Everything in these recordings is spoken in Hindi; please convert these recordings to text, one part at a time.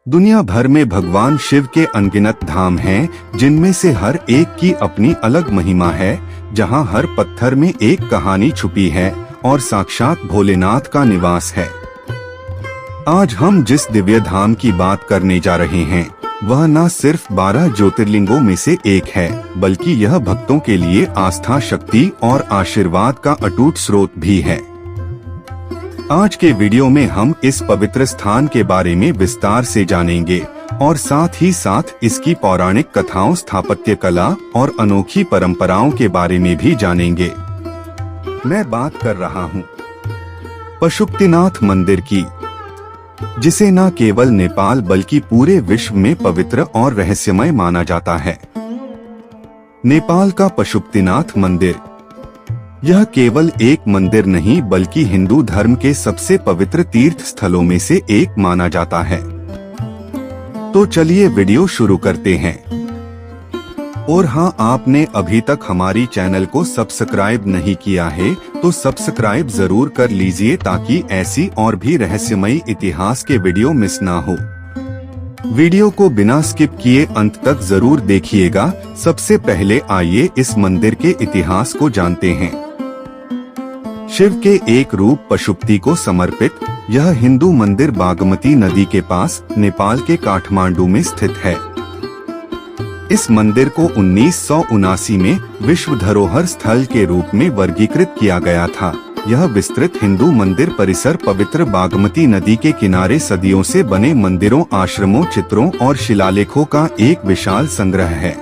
दुनिया भर में भगवान शिव के अनगिनत धाम हैं, जिनमें से हर एक की अपनी अलग महिमा है, जहां हर पत्थर में एक कहानी छुपी है और साक्षात भोलेनाथ का निवास है। आज हम जिस दिव्य धाम की बात करने जा रहे हैं, वह न सिर्फ 12 ज्योतिर्लिंगों में से एक है, बल्कि यह भक्तों के लिए आस्था, शक्ति और आशीर्वाद का अटूट स्रोत भी है। आज के वीडियो में हम इस पवित्र स्थान के बारे में विस्तार से जानेंगे और साथ ही साथ इसकी पौराणिक कथाओं, स्थापत्य कला और अनोखी परंपराओं के बारे में भी जानेंगे। मैं बात कर रहा हूँ पशुपतिनाथ मंदिर की, जिसे न केवल नेपाल बल्कि पूरे विश्व में पवित्र और रहस्यमय माना जाता है। नेपाल का पशुपतिनाथ मंदिर, यह केवल एक मंदिर नहीं बल्कि हिंदू धर्म के सबसे पवित्र तीर्थ स्थलों में से एक माना जाता है। तो चलिए वीडियो शुरू करते हैं। और हाँ, आपने अभी तक हमारी चैनल को सब्सक्राइब नहीं किया है तो सब्सक्राइब जरूर कर लीजिए, ताकि ऐसी और भी रहस्यमयी इतिहास के वीडियो मिस ना हो। वीडियो को बिना स्किप किए अंत तक जरूर देखिएगा। सबसे पहले आइए इस मंदिर के इतिहास को जानते हैं। शिव के एक रूप पशुपति को समर्पित यह हिंदू मंदिर बागमती नदी के पास नेपाल के काठमांडू में स्थित है। इस मंदिर को 1979 में विश्व धरोहर स्थल के रूप में वर्गीकृत किया गया था। यह विस्तृत हिंदू मंदिर परिसर पवित्र बागमती नदी के किनारे सदियों से बने मंदिरों, आश्रमों, चित्रों और शिलालेखों का एक विशाल संग्रह है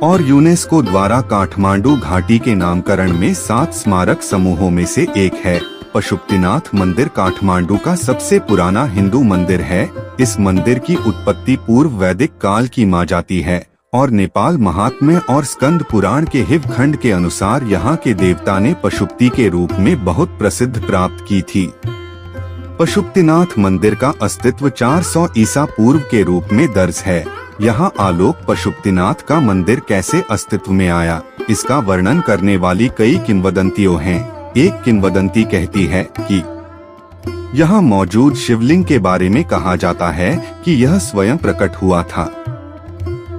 और यूनेस्को द्वारा काठमांडू घाटी के नामकरण में 7 स्मारक समूहों में से एक है। पशुपतिनाथ मंदिर काठमांडू का सबसे पुराना हिंदू मंदिर है। इस मंदिर की उत्पत्ति पूर्व वैदिक काल की मानी जाती है और नेपाल महात्म्य और स्कंद पुराण के हिव खंड के अनुसार यहाँ के देवता ने पशुपति के रूप में बहुत प्रसिद्ध प्राप्त की थी। पशुपतिनाथ मंदिर का अस्तित्व 400 ईसा पूर्व के रूप में दर्ज है। यहाँ आलोक पशुपतिनाथ का मंदिर कैसे अस्तित्व में आया, इसका वर्णन करने वाली कई किंवदंतियां हैं। एक किंवदंती कहती है कि यहाँ मौजूद शिवलिंग के बारे में कहा जाता है कि यह स्वयं प्रकट हुआ था।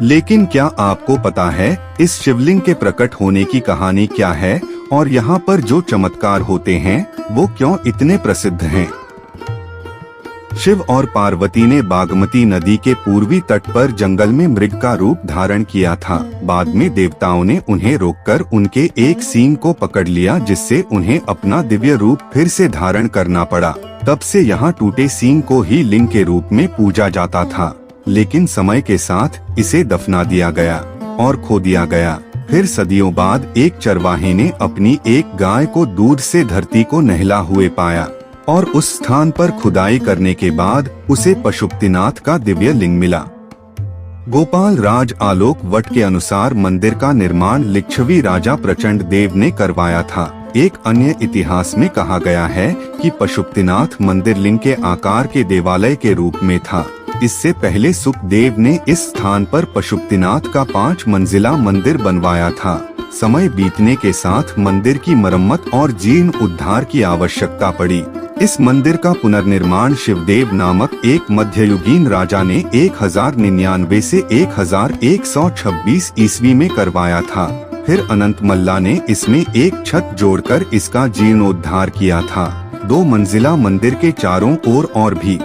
लेकिन क्या आपको पता है इस शिवलिंग के प्रकट होने की कहानी क्या है और यहाँ पर जो चमत्कार होते हैं वो क्यों इतने प्रसिद्ध हैं? शिव और पार्वती ने बागमती नदी के पूर्वी तट पर जंगल में मृग का रूप धारण किया था। बाद में देवताओं ने उन्हें रोककर उनके एक सींग को पकड़ लिया, जिससे उन्हें अपना दिव्य रूप फिर से धारण करना पड़ा। तब से यहाँ टूटे सींग को ही लिंग के रूप में पूजा जाता था। लेकिन समय के साथ इसे दफना दिया गया और खो दिया गया। फिर सदियों बाद एक चरवाहे ने अपनी एक गाय को दूध से धरती को नहला हुए पाया और उस स्थान पर खुदाई करने के बाद उसे पशुपतिनाथ का दिव्य लिंग मिला। गोपाल राज आलोक वट के अनुसार मंदिर का निर्माण लिच्छवी राजा प्रचंड देव ने करवाया था। एक अन्य इतिहास में कहा गया है कि पशुपतिनाथ मंदिर लिंग के आकार के देवालय के रूप में था। इससे पहले सुखदेव ने इस स्थान पर पशुपतिनाथ का 5 मंजिला मंदिर बनवाया था। समय बीतने के साथ मंदिर की मरम्मत और जीर्णोद्धार की आवश्यकता पड़ी। इस मंदिर का पुनर्निर्माण शिवदेव नामक एक मध्ययुगीन राजा ने 1099 से 1126 ईस्वी में करवाया था। फिर अनंत मल्ला ने इसमें एक छत जोड़कर इसका जीर्णोद्धार किया था। 2 मंजिला मंदिर के चारों ओर और भी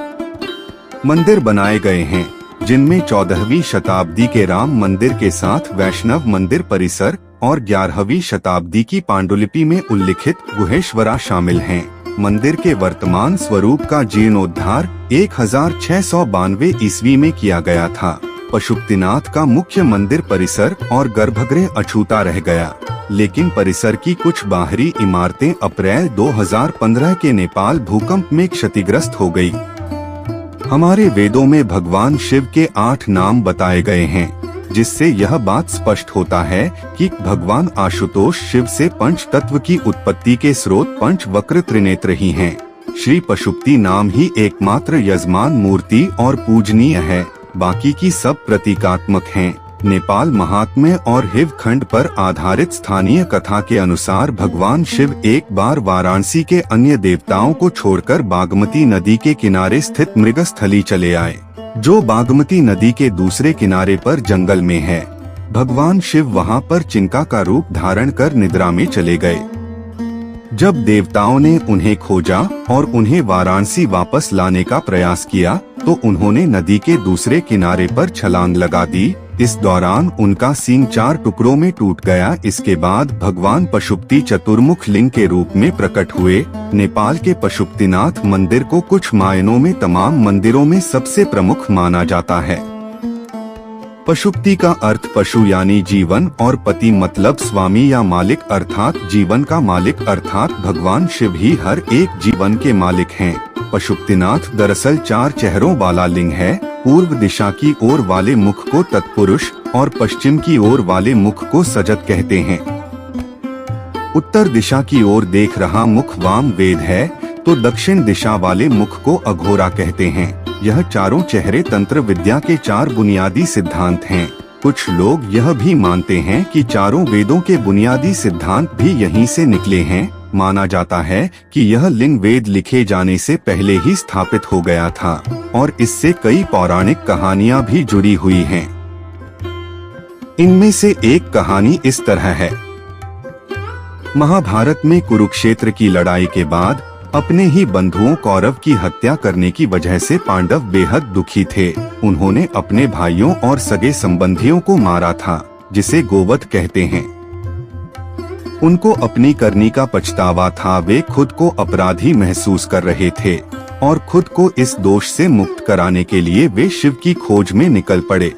मंदिर बनाए गए हैं, जिनमें 14वीं शताब्दी के राम मंदिर के साथ वैष्णव मंदिर परिसर और 11वीं शताब्दी की पांडुलिपि में उल्लिखित गुहेश्वरा शामिल हैं। मंदिर के वर्तमान स्वरूप का जीर्णोद्धार 1692 ईस्वी में किया गया था। पशुपतिनाथ का मुख्य मंदिर परिसर और गर्भगृह अछूता रह गया, लेकिन परिसर की कुछ बाहरी इमारतें अप्रैल 2015 के नेपाल भूकंप में क्षतिग्रस्त हो गयी। हमारे वेदों में भगवान शिव के 8 नाम बताए गए हैं, जिससे यह बात स्पष्ट होता है कि भगवान आशुतोष शिव से पंच तत्व की उत्पत्ति के स्रोत पंच वक्र त्रिनेत्र ही हैं। श्री पशुपति नाम ही एकमात्र यजमान मूर्ति और पूजनीय है, बाकी की सब प्रतीकात्मक हैं। नेपाल महात्म्य और हिव खंड पर आधारित स्थानीय कथा के अनुसार भगवान शिव एक बार वाराणसी के अन्य देवताओं को छोड़कर बागमती नदी के किनारे स्थित मृगस्थली चले आए, जो बागमती नदी के दूसरे किनारे पर जंगल में है। भगवान शिव वहां पर चिंका का रूप धारण कर निद्रा में चले गए। जब देवताओं ने उन्हें खोजा और उन्हें वाराणसी वापस लाने का प्रयास किया तो उन्होंने नदी के दूसरे किनारे पर छलांग लगा दी। इस दौरान उनका सींग 4 टुकड़ों में टूट गया। इसके बाद भगवान पशुपति चतुर्मुख लिंग के रूप में प्रकट हुए। नेपाल के पशुपतिनाथ मंदिर को कुछ मायनों में तमाम मंदिरों में सबसे प्रमुख माना जाता है। पशुपति का अर्थ पशु यानी जीवन और पति मतलब स्वामी या मालिक अर्थात जीवन का मालिक अर्थात भगवान शिव ही हर एक जीवन के मालिक हैं। पशुपतिनाथ दरअसल 4 चेहरों वाला लिंग है। पूर्व दिशा की ओर वाले मुख को तत्पुरुष और पश्चिम की ओर वाले मुख को सजत कहते हैं। उत्तर दिशा की ओर देख रहा मुख वाम वेद है तो दक्षिण दिशा वाले मुख को अघोरा कहते हैं। यह चारों चेहरे तंत्र विद्या के 4 बुनियादी सिद्धांत हैं। कुछ लोग यह भी मानते हैं कि चारों वेदों के बुनियादी सिद्धांत भी यहीं से निकले हैं। माना जाता है कि यह लिंग वेद लिखे जाने से पहले ही स्थापित हो गया था और इससे कई पौराणिक कहानियां भी जुड़ी हुई हैं। इनमें से एक कहानी इस तरह है। महाभारत में कुरुक्षेत्र की लड़ाई के बाद अपने ही बंधुओं कौरव की हत्या करने की वजह से पांडव बेहद दुखी थे। उन्होंने अपने भाइयों और सगे संबंधियों को मारा था, जिसे गोवध कहते हैं। उनको अपनी करनी का पछतावा था। वे खुद को अपराधी महसूस कर रहे थे और खुद को इस दोष से मुक्त कराने के लिए वे शिव की खोज में निकल पड़े।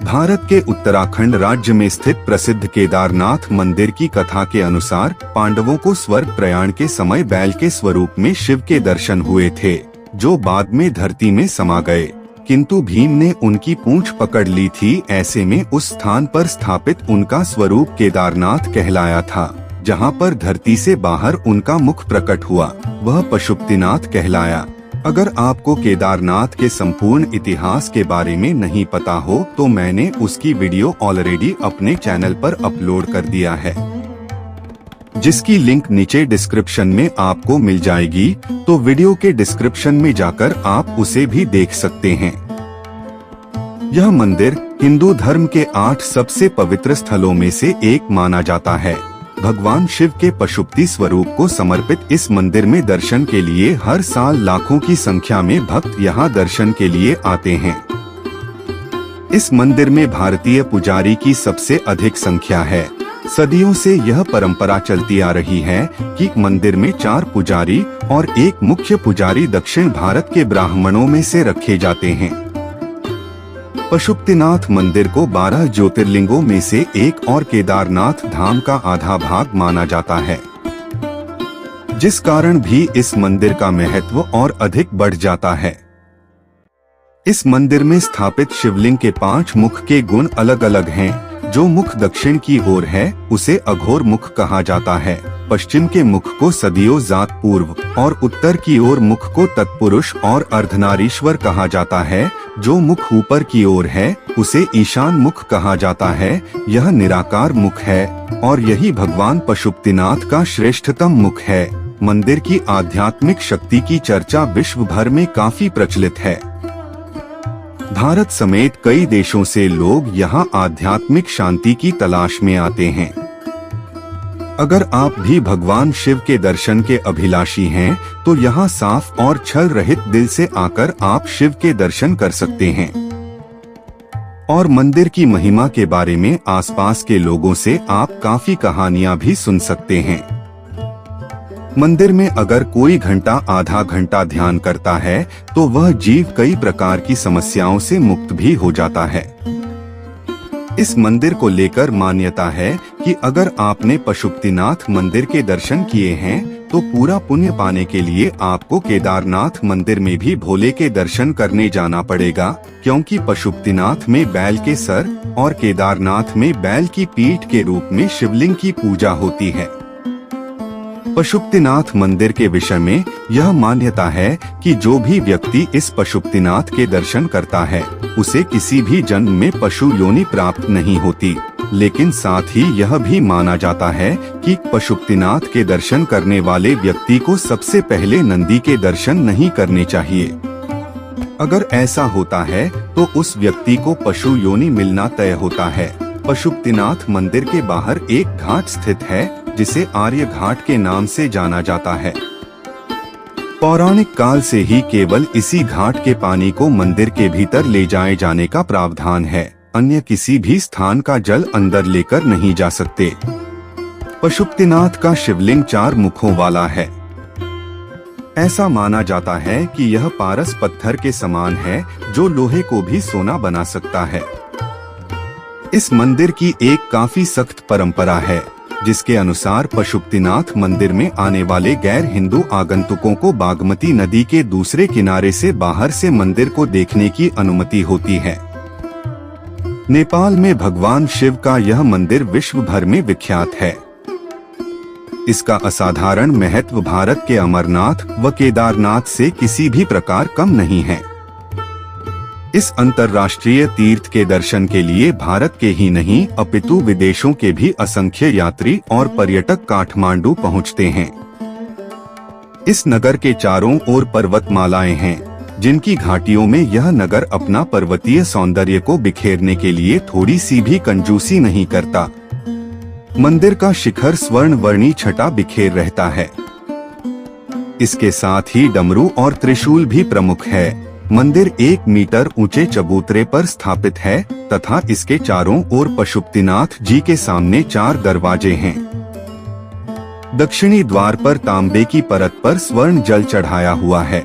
भारत के उत्तराखंड राज्य में स्थित प्रसिद्ध केदारनाथ मंदिर की कथा के अनुसार पांडवों को स्वर्ग प्रयाण के समय बैल के स्वरूप में शिव के दर्शन हुए थे, जो बाद में धरती में समा गए, किंतु भीम ने उनकी पूंछ पकड़ ली थी। ऐसे में उस स्थान पर स्थापित उनका स्वरूप केदारनाथ कहलाया था। जहाँ पर धरती से बाहर उनका मुख प्रकट हुआ वह पशुपतिनाथ कहलाया। अगर आपको केदारनाथ के संपूर्ण इतिहास के बारे में नहीं पता हो तो मैंने उसकी वीडियो ऑलरेडी अपने चैनल पर अपलोड कर दिया है, जिसकी लिंक नीचे डिस्क्रिप्शन में आपको मिल जाएगी। तो वीडियो के डिस्क्रिप्शन में जाकर आप उसे भी देख सकते हैं। यह मंदिर हिंदू धर्म के 8 सबसे पवित्र स्थलों में से एक माना जाता है। भगवान शिव के पशुपति स्वरूप को समर्पित इस मंदिर में दर्शन के लिए हर साल लाखों की संख्या में भक्त यहाँ दर्शन के लिए आते हैं। इस मंदिर में भारतीय पुजारी की सबसे अधिक संख्या है। सदियों से यह परंपरा चलती आ रही है कि मंदिर में 4 पुजारी और एक मुख्य पुजारी दक्षिण भारत के ब्राह्मणों में से रखे जाते हैं। पशुपतिनाथ मंदिर को 12 ज्योतिर्लिंगों में से एक और केदारनाथ धाम का आधा भाग माना जाता है, जिस कारण भी इस मंदिर का महत्व और अधिक बढ़ जाता है। इस मंदिर में स्थापित शिवलिंग के 5 मुख के गुण अलग अलग हैं। जो मुख दक्षिण की ओर है उसे अघोर मुख कहा जाता है। पश्चिम के मुख को सदियो जात पूर्व और उत्तर की ओर मुख को तत्पुरुष और अर्धनारीश्वर कहा जाता है। जो मुख ऊपर की ओर है उसे ईशान मुख कहा जाता है। यह निराकार मुख है और यही भगवान पशुपतिनाथ का श्रेष्ठतम मुख है। मंदिर की आध्यात्मिक शक्ति की चर्चा विश्व भर में काफी प्रचलित है। भारत समेत कई देशों से लोग यहाँ आध्यात्मिक शांति की तलाश में आते हैं। अगर आप भी भगवान शिव के दर्शन के अभिलाषी हैं, तो यहाँ साफ और छल रहित दिल से आकर आप शिव के दर्शन कर सकते हैं और मंदिर की महिमा के बारे में आसपास के लोगों से आप काफी कहानियां भी सुन सकते हैं। मंदिर में अगर कोई घंटा आधा घंटा ध्यान करता है तो वह जीव कई प्रकार की समस्याओं से मुक्त भी हो जाता है। इस मंदिर को लेकर मान्यता है कि अगर आपने पशुपतिनाथ मंदिर के दर्शन किए हैं तो पूरा पुण्य पाने के लिए आपको केदारनाथ मंदिर में भी भोले के दर्शन करने जाना पड़ेगा, क्योंकि पशुपतिनाथ में बैल के सर और केदारनाथ में बैल की पीठ के रूप में शिवलिंग की पूजा होती है। पशुपतिनाथ मंदिर के विषय में यह मान्यता है कि जो भी व्यक्ति इस पशुपतिनाथ के दर्शन करता है उसे किसी भी जन्म में पशु योनि प्राप्त नहीं होती। लेकिन साथ ही यह भी माना जाता है कि पशुपतिनाथ के दर्शन करने वाले व्यक्ति को सबसे पहले नंदी के दर्शन नहीं करने चाहिए। अगर ऐसा होता है तो उस व्यक्ति को पशु योनि मिलना तय होता है। पशुपतिनाथ मंदिर के बाहर एक घाट स्थित है जिसे आर्य घाट के नाम से जाना जाता है। पौराणिक काल से ही केवल इसी घाट के पानी को मंदिर के भीतर ले जाए जाने का प्रावधान है। अन्य किसी भी स्थान का जल अंदर लेकर नहीं जा सकते। पशुपतिनाथ का शिवलिंग 4 मुखों वाला है। ऐसा माना जाता है कि यह पारस पत्थर के समान है जो लोहे को भी सोना बना सकता है। इस मंदिर की एक काफी सख्त परंपरा है जिसके अनुसार पशुपतिनाथ मंदिर में आने वाले गैर हिंदू आगंतुकों को बागमती नदी के दूसरे किनारे से बाहर से मंदिर को देखने की अनुमति होती है। नेपाल में भगवान शिव का यह मंदिर विश्व भर में विख्यात है। इसका असाधारण महत्व भारत के अमरनाथ व केदारनाथ से किसी भी प्रकार कम नहीं है। इस अंतर्राष्ट्रीय तीर्थ के दर्शन के लिए भारत के ही नहीं अपितु विदेशों के भी असंख्य यात्री और पर्यटक काठमांडू पहुंचते हैं। इस नगर के चारों ओर पर्वतमालाएं हैं जिनकी घाटियों में यह नगर अपना पर्वतीय सौंदर्य को बिखेरने के लिए थोड़ी सी भी कंजूसी नहीं करता। मंदिर का शिखर स्वर्ण वर्णी छटा बिखेर रहता है। इसके साथ ही डमरू और त्रिशूल भी प्रमुख है। मंदिर 1 मीटर ऊंचे चबूतरे पर स्थापित है तथा इसके चारों ओर पशुपतिनाथ जी के सामने 4 दरवाजे हैं। दक्षिणी द्वार पर तांबे की परत पर स्वर्ण जल चढ़ाया हुआ है।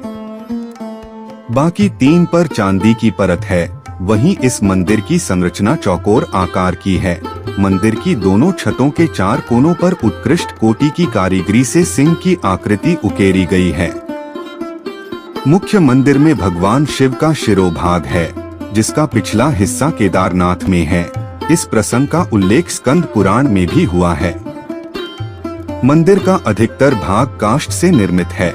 बाकी 3 पर चांदी की परत है। वहीं इस मंदिर की संरचना चौकोर आकार की है। मंदिर की दोनों छतों के 4 कोनों पर उत्कृष्ट कोटि की कारीगरी से सिंह की आकृति उकेरी गई है। मुख्य मंदिर में भगवान शिव का शिरोभाग है जिसका पिछला हिस्सा केदारनाथ में है। इस प्रसंग का उल्लेख स्कंद पुराण में भी हुआ है। मंदिर का अधिकतर भाग काष्ठ से निर्मित है।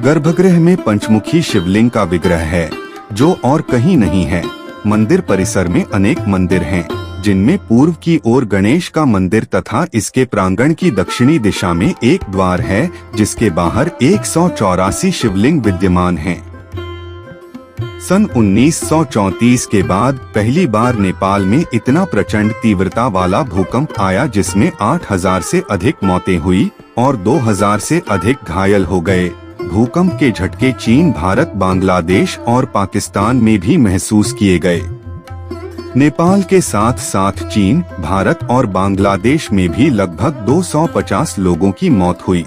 गर्भगृह में पंचमुखी शिवलिंग का विग्रह है जो और कहीं नहीं है। मंदिर परिसर में अनेक मंदिर हैं जिनमें पूर्व की ओर गणेश का मंदिर तथा इसके प्रांगण की दक्षिणी दिशा में एक द्वार है जिसके बाहर 184 शिवलिंग विद्यमान हैं। सन 1934 के बाद पहली बार नेपाल में इतना प्रचंड तीव्रता वाला भूकंप आया जिसमें 8000 से अधिक मौतें हुई और 2000 से अधिक घायल हो गए। भूकंप के झटके चीन, भारत, बांग्लादेश और पाकिस्तान में भी महसूस किए गए। नेपाल के साथ साथ चीन, भारत और बांग्लादेश में भी लगभग 250 लोगों की मौत हुई।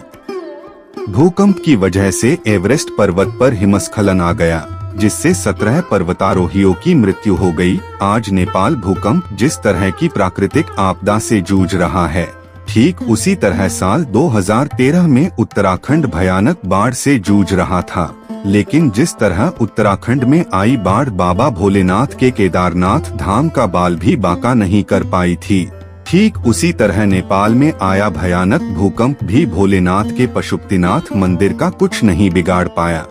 भूकंप की वजह से एवरेस्ट पर्वत पर हिमस्खलन आ गया जिससे 17 पर्वतारोहियों की मृत्यु हो गई। आज नेपाल भूकंप जिस तरह की प्राकृतिक आपदा से जूझ रहा है ठीक उसी तरह साल 2013 में उत्तराखंड भयानक बाढ़ से जूझ रहा था। लेकिन जिस तरह उत्तराखंड में आई बाढ़ बाबा भोलेनाथ के केदारनाथ धाम का बाल भी बांका नहीं कर पाई थी, ठीक उसी तरह नेपाल में आया भयानक भूकंप भी भोलेनाथ के पशुपतिनाथ मंदिर का कुछ नहीं बिगाड़ पाया।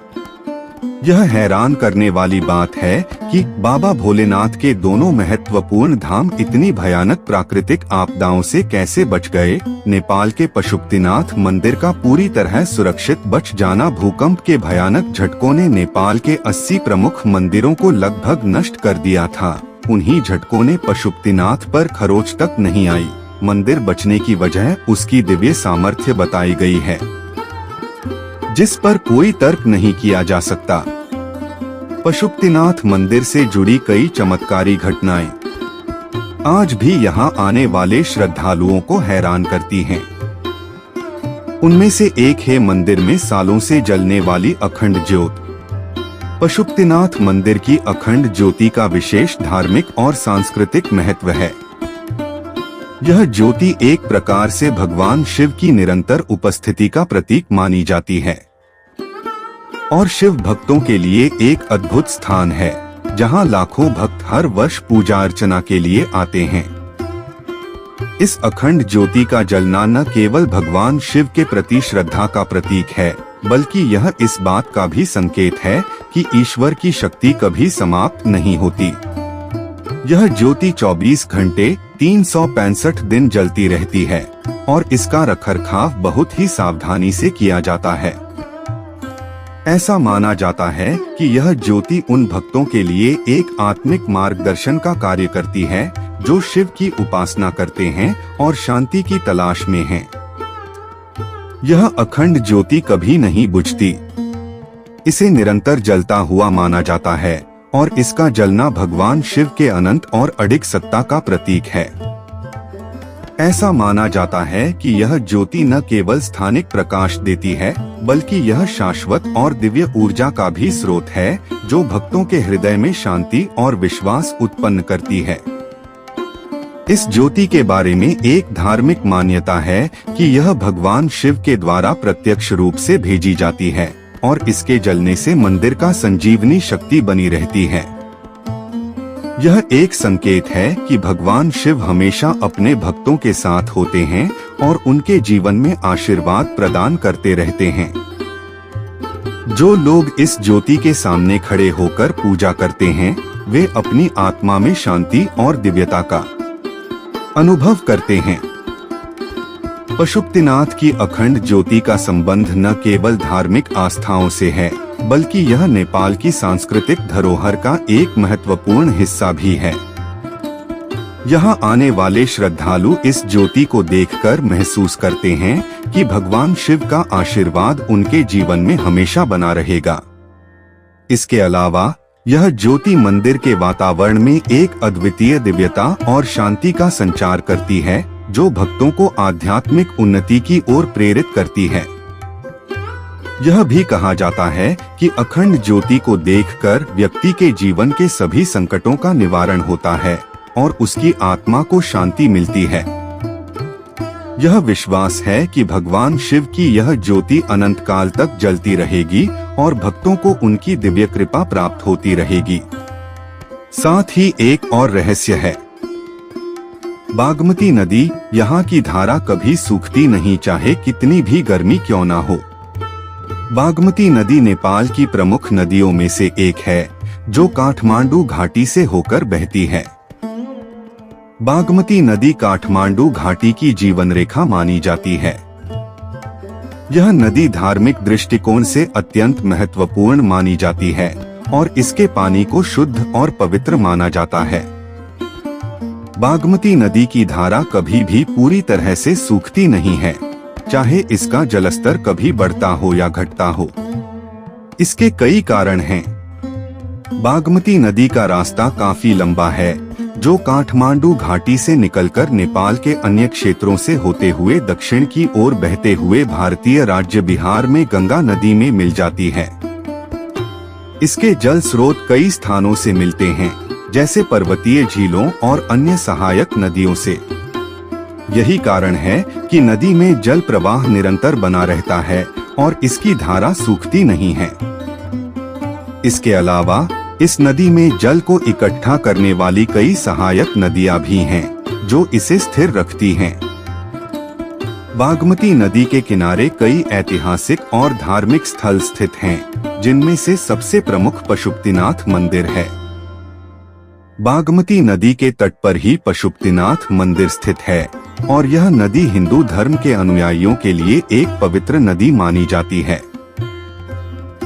यह हैरान करने वाली बात है कि बाबा भोलेनाथ के दोनों महत्वपूर्ण धाम इतनी भयानक प्राकृतिक आपदाओं से कैसे बच गए। नेपाल के पशुपतिनाथ मंदिर का पूरी तरह सुरक्षित बच जाना भूकंप के भयानक झटकों ने नेपाल के 80 प्रमुख मंदिरों को लगभग नष्ट कर दिया था। उन्हीं झटकों ने पशुपतिनाथ पर खरोच तक नहीं आई। मंदिर बचने की वजह उसकी दिव्य सामर्थ्य बताई गई है जिस पर कोई तर्क नहीं किया जा सकता। पशुपतिनाथ मंदिर से जुड़ी कई चमत्कारी घटनाएं आज भी यहां आने वाले श्रद्धालुओं को हैरान करती हैं। उनमें से एक है मंदिर में सालों से जलने वाली अखंड ज्योत। पशुपतिनाथ मंदिर की अखंड ज्योति का विशेष धार्मिक और सांस्कृतिक महत्व है। यह ज्योति एक प्रकार से भगवान शिव की निरंतर उपस्थिति का प्रतीक मानी जाती है और शिव भक्तों के लिए एक अद्भुत स्थान है जहां लाखों भक्त हर वर्ष पूजा अर्चना के लिए आते हैं। इस अखंड ज्योति का जलना न केवल भगवान शिव के प्रति श्रद्धा का प्रतीक है, बल्कि यह इस बात का भी संकेत है कि ईश्वर की शक्ति कभी समाप्त नहीं होती। यह ज्योति 24 घंटे 365 दिन जलती रहती है और इसका रखरखाव बहुत ही सावधानी से किया जाता है। ऐसा माना जाता है कि यह ज्योति उन भक्तों के लिए एक आत्मिक मार्गदर्शन का कार्य करती है जो शिव की उपासना करते हैं और शांति की तलाश में हैं। यह अखंड ज्योति कभी नहीं बुझती। इसे निरंतर जलता हुआ माना जाता है और इसका जलना भगवान शिव के अनंत और अडिग सत्ता का प्रतीक है। ऐसा माना जाता है कि यह ज्योति न केवल स्थानिक प्रकाश देती है, बल्कि यह शाश्वत और दिव्य ऊर्जा का भी स्रोत है जो भक्तों के हृदय में शांति और विश्वास उत्पन्न करती है। इस ज्योति के बारे में एक धार्मिक मान्यता है कि यह भगवान शिव के द्वारा प्रत्यक्ष रूप से भेजी जाती है और इसके जलने से मंदिर का संजीवनी शक्ति बनी रहती है। यह एक संकेत है कि भगवान शिव हमेशा अपने भक्तों के साथ होते हैं और उनके जीवन में आशीर्वाद प्रदान करते रहते हैं। जो लोग इस ज्योति के सामने खड़े होकर पूजा करते हैं, वे अपनी आत्मा में शांति और दिव्यता का अनुभव करते हैं। पशुपतिनाथ की अखंड ज्योति का संबंध न केवल धार्मिक आस्थाओं से है, बल्कि यह नेपाल की सांस्कृतिक धरोहर का एक महत्वपूर्ण हिस्सा भी है। यहाँ आने वाले श्रद्धालु इस ज्योति को देखकर महसूस करते हैं कि भगवान शिव का आशीर्वाद उनके जीवन में हमेशा बना रहेगा। इसके अलावा यह ज्योति मंदिर के वातावरण में एक अद्वितीय दिव्यता और शांति का संचार करती है, जो भक्तों को आध्यात्मिक उन्नति की ओर प्रेरित करती है। यह भी कहा जाता है कि अखंड ज्योति को देखकर व्यक्ति के जीवन के सभी संकटों का निवारण होता है और उसकी आत्मा को शांति मिलती है। यह विश्वास है कि भगवान शिव की यह ज्योति अनंत काल तक जलती रहेगी और भक्तों को उनकी दिव्य कृपा प्राप्त होती रहेगी। साथ ही एक और रहस्य है। बागमती नदी, यहाँ की धारा कभी सूखती नहीं, चाहे कितनी भी गर्मी क्यों ना हो। बागमती नदी नेपाल की प्रमुख नदियों में से एक है, जो काठमांडू घाटी से होकर बहती है। बागमती नदी काठमांडू घाटी की जीवन रेखा मानी जाती है। यह नदी धार्मिक दृष्टिकोण से अत्यंत महत्वपूर्ण मानी जाती है और इसके पानी को शुद्ध और पवित्र माना जाता है। बागमती नदी की धारा कभी भी पूरी तरह से सूखती नहीं है, चाहे इसका जलस्तर कभी बढ़ता हो या घटता हो। इसके कई कारण हैं। बागमती नदी का रास्ता काफी लंबा है, जो काठमांडू घाटी से निकलकर नेपाल के अन्य क्षेत्रों से होते हुए दक्षिण की ओर बहते हुए भारतीय राज्य बिहार में गंगा नदी में मिल जाती है। इसके जल स्रोत कई स्थानों से मिलते हैं, जैसे पर्वतीय झीलों और अन्य सहायक नदियों से। यही कारण है कि नदी में जल प्रवाह निरंतर बना रहता है और इसकी धारा सूखती नहीं है। इसके अलावा इस नदी में जल को इकट्ठा करने वाली कई सहायक नदियां भी हैं, जो इसे स्थिर रखती हैं। बागमती नदी के किनारे कई ऐतिहासिक और धार्मिक स्थल स्थित हैं, जिनमें से सबसे प्रमुख पशुपतिनाथ मंदिर है। बागमती नदी के तट पर ही पशुपतिनाथ मंदिर स्थित है और यह नदी हिंदू धर्म के अनुयायियों के लिए एक पवित्र नदी मानी जाती है।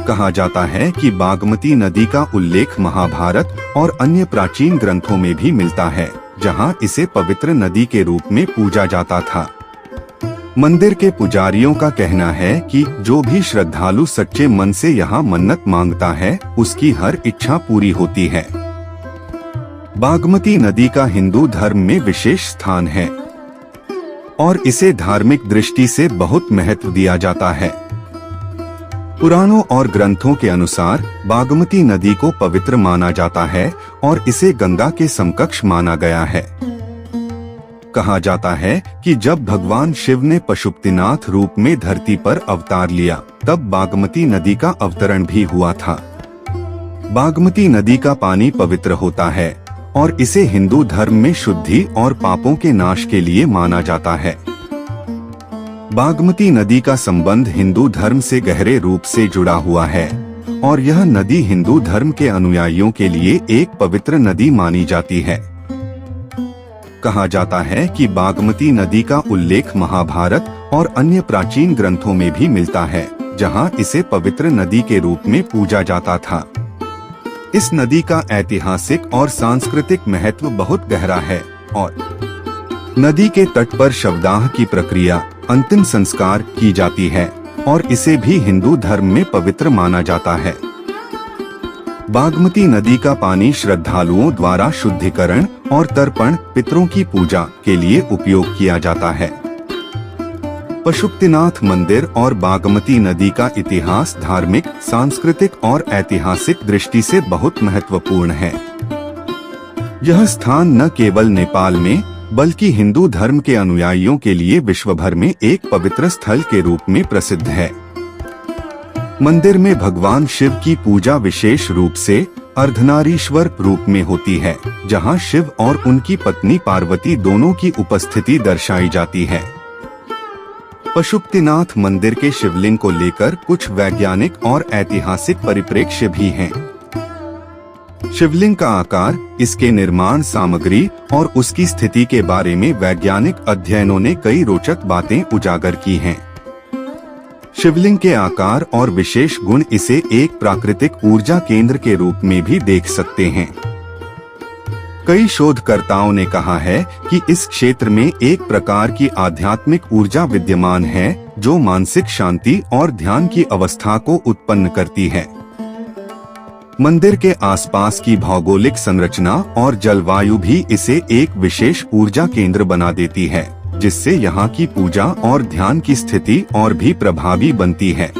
कहा जाता है कि बागमती नदी का उल्लेख महाभारत और अन्य प्राचीन ग्रंथों में भी मिलता है, जहां इसे पवित्र नदी के रूप में पूजा जाता था। मंदिर के पुजारियों का कहना है कि जो भी श्रद्धालु सच्चे मन से यहाँ मन्नत मांगता है, उसकी हर इच्छा पूरी होती है। बागमती नदी का हिंदू धर्म में विशेष स्थान है और इसे धार्मिक दृष्टि से बहुत महत्व दिया जाता है। पुराणों और ग्रंथों के अनुसार बागमती नदी को पवित्र माना जाता है और इसे गंगा के समकक्ष माना गया है। कहा जाता है कि जब भगवान शिव ने पशुपतिनाथ रूप में धरती पर अवतार लिया, तब बागमती नदी का अवतरण भी हुआ था। बागमती नदी का पानी पवित्र होता है और इसे हिंदू धर्म में शुद्धि और पापों के नाश के लिए माना जाता है। बागमती नदी का संबंध हिंदू धर्म से गहरे रूप से जुड़ा हुआ है और यह नदी हिंदू धर्म के अनुयायियों के लिए एक पवित्र नदी मानी जाती है। कहा जाता है कि बागमती नदी का उल्लेख महाभारत और अन्य प्राचीन ग्रंथों में भी मिलता है, जहां इसे पवित्र नदी के रूप में पूजा जाता था। इस नदी का ऐतिहासिक और सांस्कृतिक महत्व बहुत गहरा है और नदी के तट पर शवदाह की प्रक्रिया, अंतिम संस्कार की जाती है और इसे भी हिंदू धर्म में पवित्र माना जाता है। बागमती नदी का पानी श्रद्धालुओं द्वारा शुद्धिकरण और तर्पण, पितरों की पूजा के लिए उपयोग किया जाता है। पशुपतिनाथ मंदिर और बागमती नदी का इतिहास धार्मिक, सांस्कृतिक और ऐतिहासिक दृष्टि से बहुत महत्वपूर्ण है। यह स्थान न केवल नेपाल में बल्कि हिंदू धर्म के अनुयायियों के लिए विश्व भर में एक पवित्र स्थल के रूप में प्रसिद्ध है। मंदिर में भगवान शिव की पूजा विशेष रूप से अर्धनारीश्वर रूप में होती है, जहां शिव और उनकी पत्नी पार्वती दोनों की उपस्थिति दर्शाई जाती है। पशुपतिनाथ मंदिर के शिवलिंग को लेकर कुछ वैज्ञानिक और ऐतिहासिक परिप्रेक्ष्य भी हैं। शिवलिंग का आकार, इसके निर्माण सामग्री और उसकी स्थिति के बारे में वैज्ञानिक अध्ययनों ने कई रोचक बातें उजागर की हैं। शिवलिंग के आकार और विशेष गुण इसे एक प्राकृतिक ऊर्जा केंद्र के रूप में भी देख सकते हैं। कई शोधकर्ताओं ने कहा है कि इस क्षेत्र में एक प्रकार की आध्यात्मिक ऊर्जा विद्यमान है जो मानसिक शांति और ध्यान की अवस्था को उत्पन्न करती है। मंदिर के आसपास की भौगोलिक संरचना और जलवायु भी इसे एक विशेष ऊर्जा केंद्र बना देती है, जिससे यहाँ की पूजा और ध्यान की स्थिति और भी प्रभावी बनती है।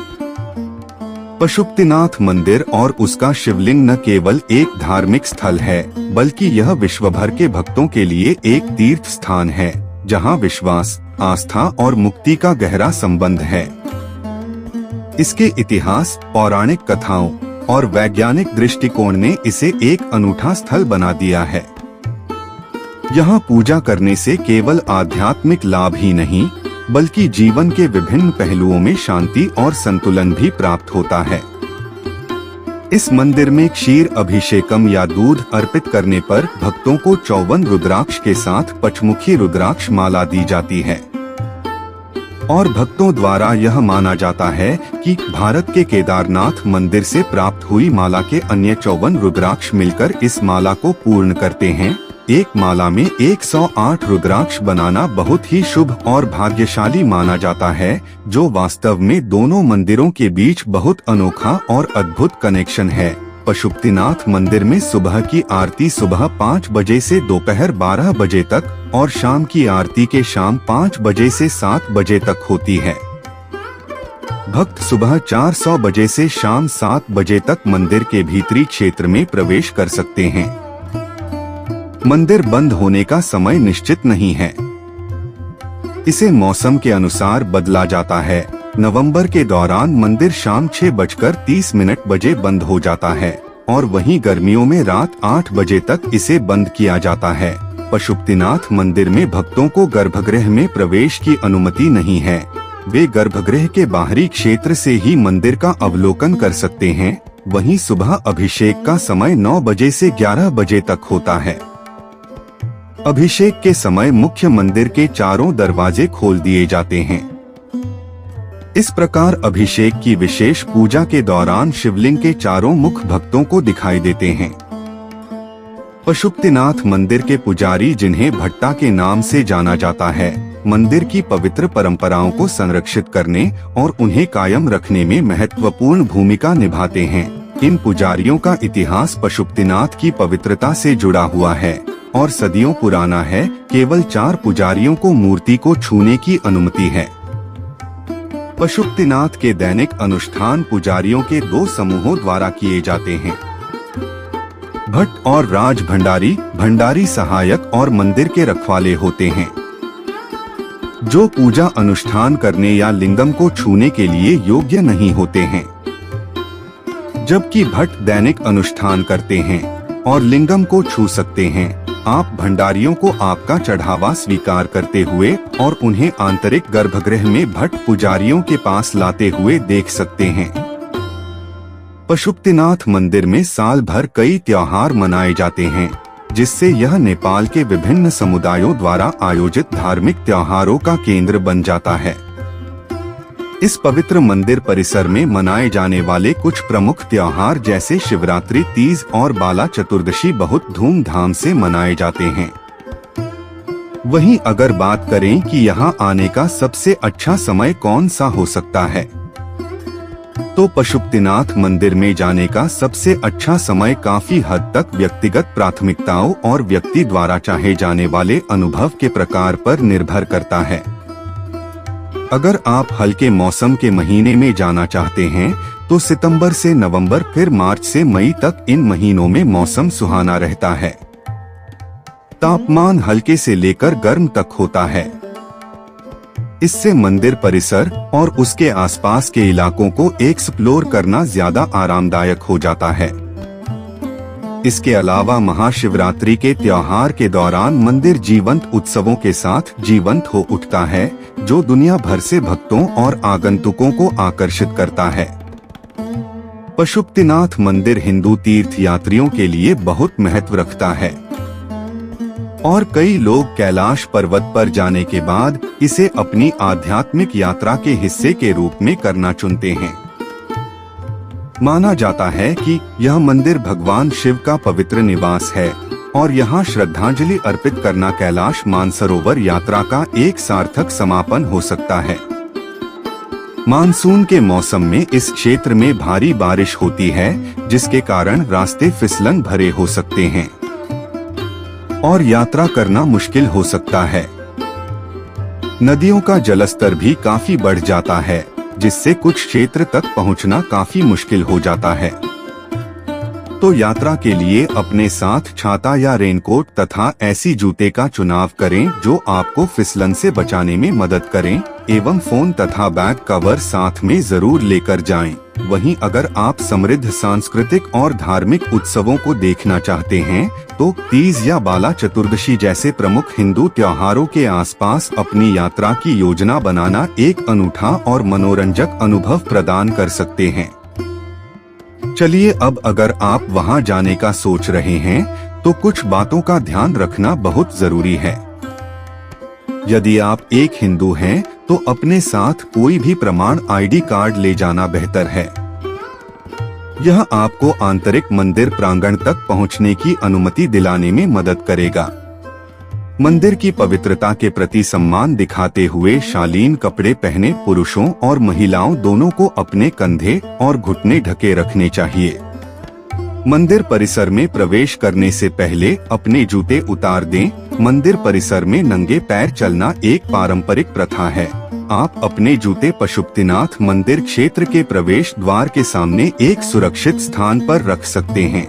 पशुपतिनाथ मंदिर और उसका शिवलिंग न केवल एक धार्मिक स्थल है, बल्कि यह विश्व भर के भक्तों के लिए एक तीर्थ स्थान है, जहां विश्वास, आस्था और मुक्ति का गहरा संबंध है। इसके इतिहास, पौराणिक कथाओं और वैज्ञानिक दृष्टिकोण ने इसे एक अनूठा स्थल बना दिया है। यहाँ पूजा करने से केवल आध्यात्मिक लाभ ही नहीं, बल्कि जीवन के विभिन्न पहलुओं में शांति और संतुलन भी प्राप्त होता है। इस मंदिर में क्षीर अभिषेकम या दूध अर्पित करने पर भक्तों को 54 रुद्राक्ष के साथ पचमुखी रुद्राक्ष माला दी जाती है और भक्तों द्वारा यह माना जाता है कि भारत के केदारनाथ मंदिर से प्राप्त हुई माला के अन्य 54 रुद्राक्ष मिलकर इस माला को पूर्ण करते हैं। एक माला में 108 रुद्राक्ष बनाना बहुत ही शुभ और भाग्यशाली माना जाता है, जो वास्तव में दोनों मंदिरों के बीच बहुत अनोखा और अद्भुत कनेक्शन है। पशुपतिनाथ मंदिर में सुबह की आरती सुबह 5 बजे से दोपहर 12 बजे तक और शाम की आरती के शाम 5 बजे से 7 बजे तक होती है। भक्त सुबह 400 बजे से शाम 7 बजे तक मंदिर के भीतरी क्षेत्र में प्रवेश कर सकते हैं। मंदिर बंद होने का समय निश्चित नहीं है, इसे मौसम के अनुसार बदला जाता है। नवंबर के दौरान मंदिर शाम 6:30 बजे बंद हो जाता है और वहीं गर्मियों में रात 8 बजे तक इसे बंद किया जाता है। पशुपतिनाथ मंदिर में भक्तों को गर्भगृह में प्रवेश की अनुमति नहीं है। वे गर्भगृह के बाहरी क्षेत्र से ही मंदिर का अवलोकन कर सकते हैं। वहीं सुबह अभिषेक का समय 9 बजे से 11 बजे तक होता है। अभिषेक के समय मुख्य मंदिर के चारों दरवाजे खोल दिए जाते हैं। इस प्रकार अभिषेक की विशेष पूजा के दौरान शिवलिंग के चारों मुख भक्तों को दिखाई देते हैं। पशुपतिनाथ मंदिर के पुजारी, जिन्हें भट्टा के नाम से जाना जाता है, मंदिर की पवित्र परंपराओं को संरक्षित करने और उन्हें कायम रखने में महत्वपूर्ण भूमिका निभाते हैं। इन पुजारियों का इतिहास पशुपतिनाथ की पवित्रता से जुड़ा हुआ है और सदियों पुराना है। केवल 4 पुजारियों को मूर्ति को छूने की अनुमति है। पशुपतिनाथ के दैनिक अनुष्ठान पुजारियों के 2 समूहों द्वारा किए जाते हैं, भट्ट और राज भंडारी। भंडारी सहायक और मंदिर के रखवाले होते हैं, जो पूजा अनुष्ठान करने या लिंगम को छूने के लिए योग्य नहीं होते हैं, जबकि भट्ट दैनिक अनुष्ठान करते हैं। और लिंगम को छू सकते हैं। आप भंडारियों को आपका चढ़ावा स्वीकार करते हुए और उन्हें आंतरिक गर्भगृह में भट्ट पुजारियों के पास लाते हुए देख सकते हैं। पशुपतिनाथ मंदिर में साल भर कई त्योहार मनाए जाते हैं, जिससे यह नेपाल के विभिन्न समुदायों द्वारा आयोजित धार्मिक त्योहारों का केंद्र बन जाता है। इस पवित्र मंदिर परिसर में मनाए जाने वाले कुछ प्रमुख त्योहार जैसे शिवरात्रि, तीज और बाला चतुर्दशी बहुत धूमधाम से मनाए जाते हैं। वहीं अगर बात करें कि यहाँ आने का सबसे अच्छा समय कौन सा हो सकता है, तो पशुपतिनाथ मंदिर में जाने का सबसे अच्छा समय काफी हद तक व्यक्तिगत प्राथमिकताओं और व्यक्ति द्वारा चाहे जाने वाले अनुभव के प्रकार पर निर्भर करता है। अगर आप हल्के मौसम के महीने में जाना चाहते हैं तो सितंबर से नवंबर फिर मार्च से मई तक इन महीनों में मौसम सुहाना रहता है। तापमान हल्के से लेकर गर्म तक होता है। इससे मंदिर परिसर और उसके आसपास के इलाकों को एक्सप्लोर करना ज्यादा आरामदायक हो जाता है। इसके अलावा महाशिवरात्रि के त्योहार के दौरान मंदिर जीवंत उत्सवों के साथ जीवंत हो उठता है, जो दुनिया भर से भक्तों और आगंतुकों को आकर्षित करता है। पशुपतिनाथ मंदिर हिंदू तीर्थ यात्रियों के लिए बहुत महत्व रखता है और कई लोग कैलाश पर्वत पर जाने के बाद इसे अपनी आध्यात्मिक यात्रा के हिस्से के रूप में करना चुनते हैं। माना जाता है कि यह मंदिर भगवान शिव का पवित्र निवास है और यहाँ श्रद्धांजलि अर्पित करना कैलाश मानसरोवर यात्रा का एक सार्थक समापन हो सकता है। मानसून के मौसम में इस क्षेत्र में भारी बारिश होती है, जिसके कारण रास्ते फिसलन भरे हो सकते हैं और यात्रा करना मुश्किल हो सकता है। नदियों का जलस्तर भी काफी बढ़ जाता है, जिससे कुछ क्षेत्र तक पहुंचना काफी मुश्किल हो जाता है। तो यात्रा के लिए अपने साथ छाता या रेनकोट तथा ऐसी जूते का चुनाव करें जो आपको फिसलन से बचाने में मदद करें, एवं फोन तथा बैग कवर साथ में जरूर लेकर जाएं। वहीं अगर आप समृद्ध सांस्कृतिक और धार्मिक उत्सवों को देखना चाहते हैं तो तीज या बाला चतुर्दशी जैसे प्रमुख हिंदू त्योहारों के आसपास अपनी यात्रा की योजना बनाना एक अनूठा और मनोरंजक अनुभव प्रदान कर सकते हैं। चलिए अब अगर आप वहां जाने का सोच रहे हैं तो कुछ बातों का ध्यान रखना बहुत जरूरी है। यदि आप एक हिंदू हैं तो अपने साथ कोई भी प्रमाण आईडी कार्ड ले जाना बेहतर है। यह आपको आंतरिक मंदिर प्रांगण तक पहुंचने की अनुमति दिलाने में मदद करेगा। मंदिर की पवित्रता के प्रति सम्मान दिखाते हुए शालीन कपड़े पहने पुरुषों और महिलाओं दोनों को अपने कंधे और घुटने ढके रखने चाहिए। मंदिर परिसर में प्रवेश करने से पहले अपने जूते उतार दें। मंदिर परिसर में नंगे पैर चलना एक पारंपरिक प्रथा है। आप अपने जूते पशुपतिनाथ मंदिर क्षेत्र के प्रवेश द्वार के सामने एक सुरक्षित स्थान पर रख सकते हैं।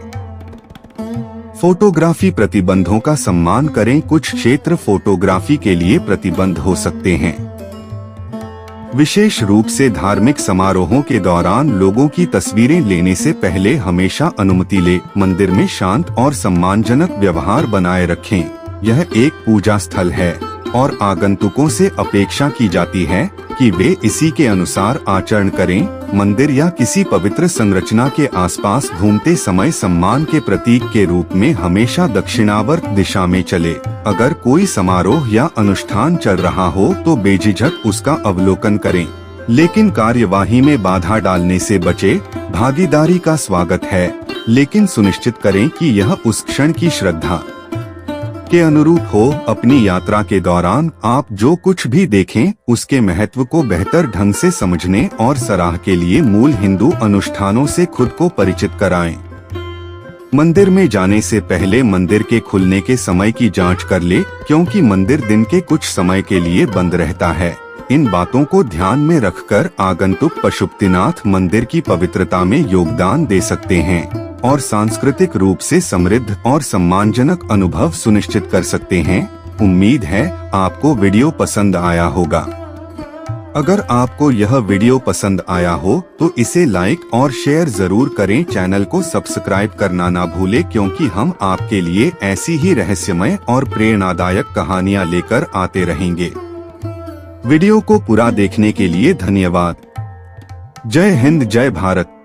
फोटोग्राफी प्रतिबंधों का सम्मान करें। कुछ क्षेत्र फोटोग्राफी के लिए प्रतिबंध हो सकते हैं। विशेष रूप से धार्मिक समारोहों के दौरान लोगों की तस्वीरें लेने से पहले हमेशा अनुमति लें। मंदिर में शांत और सम्मानजनक व्यवहार बनाए रखें। यह एक पूजा स्थल है और आगंतुकों से अपेक्षा की जाती है कि वे इसी के अनुसार आचरण करें। मंदिर या किसी पवित्र संरचना के आसपास घूमते समय सम्मान के प्रतीक के रूप में हमेशा दक्षिणावर्त दिशा में चले। अगर कोई समारोह या अनुष्ठान चल रहा हो तो बेझिझक उसका अवलोकन करें, लेकिन कार्यवाही में बाधा डालने से बचे। भागीदारी का स्वागत है, लेकिन सुनिश्चित करें कि यह उस क्षण की श्रद्धा के अनुरूप हो। अपनी यात्रा के दौरान आप जो कुछ भी देखें उसके महत्व को बेहतर ढंग से समझने और सराह के लिए मूल हिंदू अनुष्ठानों से खुद को परिचित कराएं। मंदिर में जाने से पहले मंदिर के खुलने के समय की जांच कर ले, क्योंकि मंदिर दिन के कुछ समय के लिए बंद रहता है। इन बातों को ध्यान में रखकर आगंतुक पशुपतिनाथ मंदिर की पवित्रता में योगदान दे सकते हैं और सांस्कृतिक रूप से समृद्ध और सम्मानजनक अनुभव सुनिश्चित कर सकते हैं। उम्मीद है आपको वीडियो पसंद आया होगा। अगर आपको यह वीडियो पसंद आया हो तो इसे लाइक और शेयर जरूर करें। चैनल को सब्सक्राइब करना ना भूलें, क्योंकि हम आपके लिए ऐसी ही रहस्यमय और प्रेरणादायक कहानियां लेकर आते रहेंगे। वीडियो को पूरा देखने के लिए धन्यवाद। जय हिंद, जय भारत।